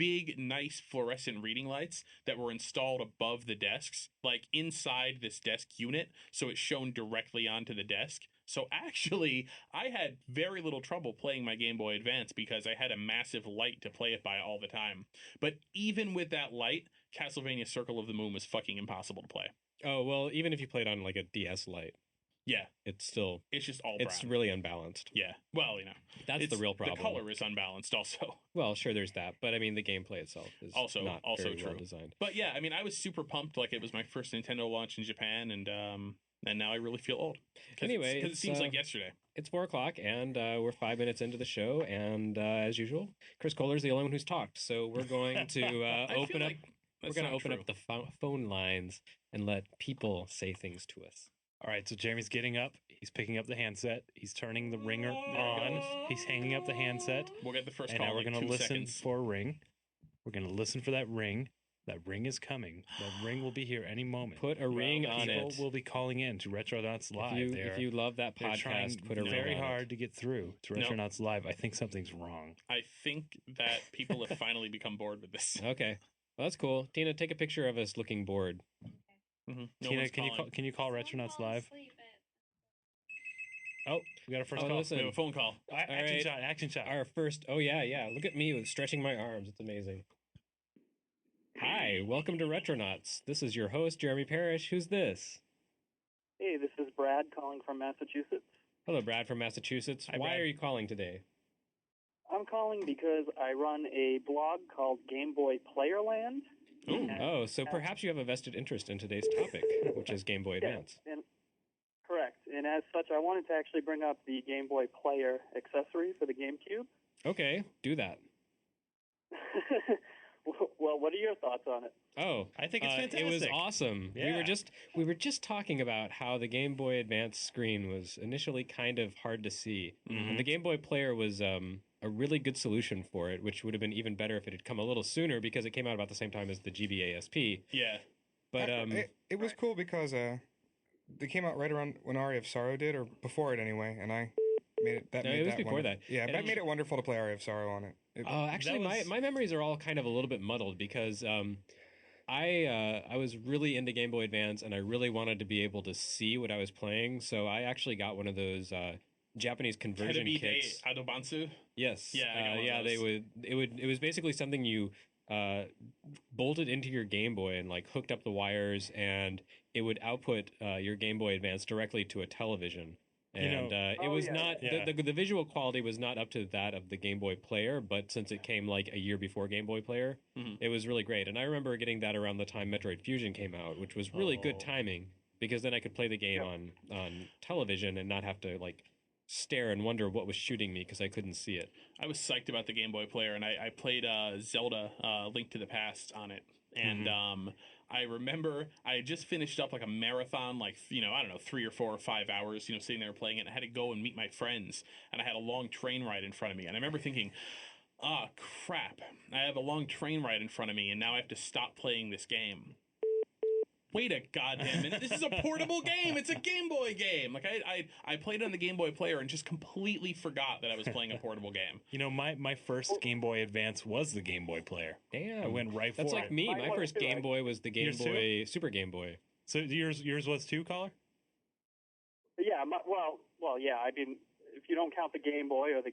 big, nice fluorescent reading lights that were installed above the desks, like inside this desk unit, so it shone directly onto the desk. So actually, I had very little trouble playing my Game Boy Advance because I had a massive light to play it by all the time. But even with that light, Castlevania Circle of the Moon was fucking impossible to play. Oh, well, even if you played on like a DS Lite, Yeah, it's still it's just all brown. it's really unbalanced. Yeah, well, you know, That's the real problem. The color is unbalanced also. Well, sure, there's that, but I mean, the gameplay itself is Also very true. well designed. But yeah, I mean, I was super pumped. Like, it was my first Nintendo launch in Japan, and now I really feel old. Anyway, because it seems like yesterday. It's 4:00, and we're 5 minutes into the show, and as usual, Chris Kohler's the only one who's talked. So we're going to open up. We're going to open up the phone lines and let people say things to us. All right, so Jeremy's getting up. He's picking up the handset. He's turning the ringer on. He's hanging up the handset. We'll get the first and call. Now we're going to listen seconds. for a ring. We're going to listen for that ring. That ring is coming. That ring will be here any moment. Put a ring on it. People will be calling in to Retronauts Live. If you love that podcast, put a ring on it. Very hard to get through to Retronauts Live. I think something's wrong. I think that people have finally become bored with this. Okay. Well, that's cool. Tina, take a picture of us looking bored. Mm-hmm. Tina, can you call Retronauts Live? Oh, we got a first call. Listen. We have a phone call. Action shot. Our first. Oh yeah. Look at me with stretching my arms. It's amazing. Hi, welcome to Retronauts. This is your host, Jeremy Parrish. Who's this? Hey, this is Brad calling from Massachusetts. Hello, Brad from Massachusetts. Hi, Why Brad. are you calling today? I'm calling because I run a blog called Game Boy Playerland. Oh, so perhaps you have a vested interest in today's topic, which is Game Boy Advance. Correct. And as such, I wanted to actually bring up the Game Boy Player accessory for the GameCube. Okay, do that. Well, what are your thoughts on it? Oh, I think it's fantastic. It was awesome. Yeah. We were just talking about how the Game Boy Advance screen was initially kind of hard to see, and the Game Boy Player was a really good solution for it, which would have been even better if it had come a little sooner because it came out about the same time as the GBA-SP. Yeah, but it was cool because they came out right around when Aria of Sorrow did, or before it anyway, and I made it. It was before that. Yeah, but I made it wonderful to play Aria of Sorrow on it. Actually, my memories are all kind of a little bit muddled because I was really into Game Boy Advance and I really wanted to be able to see what I was playing, so I actually got one of those Japanese conversion kits. Adobansu? Yes. Yeah, it was basically something you bolted into your Game Boy and like hooked up the wires, and it would output your Game Boy Advance directly to a television. And it was not the visual quality was not up to that of the Game Boy Player, but since it came like a year before Game Boy Player, it was really great. And I remember getting that around the time Metroid Fusion came out, which was really good timing because then I could play the game on television and not have to like stare and wonder what was shooting me because I couldn't see it. I was psyched about the Game Boy Player, and I played Zelda Link to the Past on it. And I remember I had just finished up like a marathon, like, I don't know, 3 or 4 or 5 hours, sitting there playing it. And I had to go and meet my friends, and I had a long train ride in front of me. And I remember thinking, crap, I have a long train ride in front of me, and now I have to stop playing this game. Wait a goddamn minute. This is a portable game. It's a Game Boy game. Like I played it on the Game Boy Player and just completely forgot that I was playing a portable game. My first Game Boy Advance was the Game Boy Player. Damn. I went right for it. That's like me. My first Game Boy was the Game Boy, Super Game Boy. So yours was too, caller? Yeah, yeah. I mean, if you don't count the Game Boy or the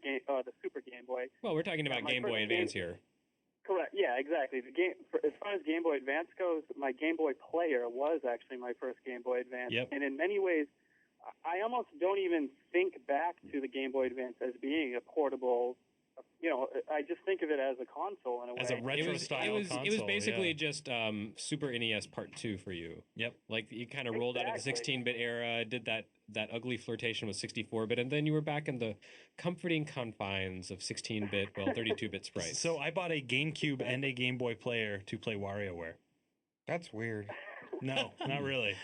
Super Game Boy. Well, we're talking about Game Boy Advance here. Correct. Yeah, exactly. As far as Game Boy Advance goes, my Game Boy Player was actually my first Game Boy Advance. Yep. And in many ways, I almost don't even think back to the Game Boy Advance as being a portable. I just think of it as a console in a way. As a retro style console. It was basically just Super NES Part 2 for you. Yep. Like you kind of rolled out of the 16-bit era, did that ugly flirtation with 64-bit, and then you were back in the comforting confines of 16-bit, 32-bit sprites. So I bought a GameCube and a Game Boy Player to play WarioWare. That's weird. No, not really.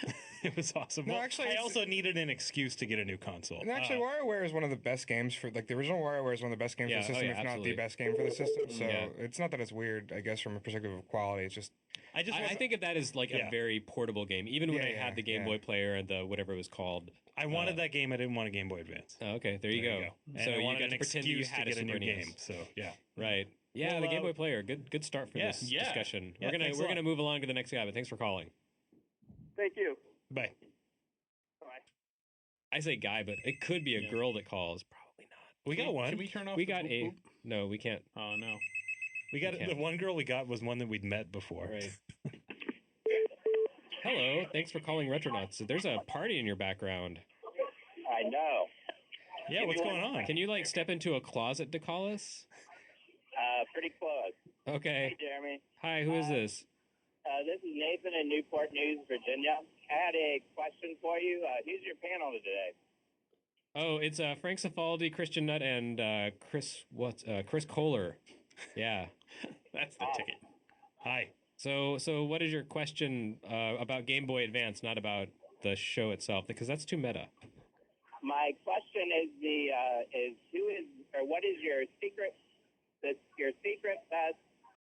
It was awesome. No, Well, actually, I also needed an excuse to get a new console. And actually, WarioWare is one of the best games for, like, the original WarioWare is one of the best games for the system, if not the best game for the system. So it's not that it's weird, I guess, from a perspective of quality. It's just... I think of that as like a very portable game. Even when I had the Game Boy Player and the whatever it was called. I wanted that game. I didn't want a Game Boy Advance. Oh, okay, there you go. And so I you wanted got an to pretend you excuse had to get a new Super NES. game. So yeah, right. Yeah, Well, the Game Boy Player. Good start for this discussion. Yeah, we're gonna move along to the next guy, but thanks for calling. Thank you. Bye. Bye. I say guy, but it could be a girl that calls. Probably not. We got one. Can we turn off? We the got boop, a. boop? No, we can't. Oh no. We got can't. the one girl we got was one that we'd met before. Right. Hello, thanks for calling Retronauts. There's a party in your background. I know. Yeah, what's going on? Can you like step into a closet to call us? Pretty close. Okay. Hey, Jeremy. Hi, who is this? This is Nathan in Newport News, Virginia. I had a question for you. Who's your panel today? Oh, it's Frank Cifaldi, Christian Nutt, and Chris Kohler. Yeah, That's the ticket. Hi. So what is your question about Game Boy Advance, not about the show itself? Because that's too meta. My question is what is your secret best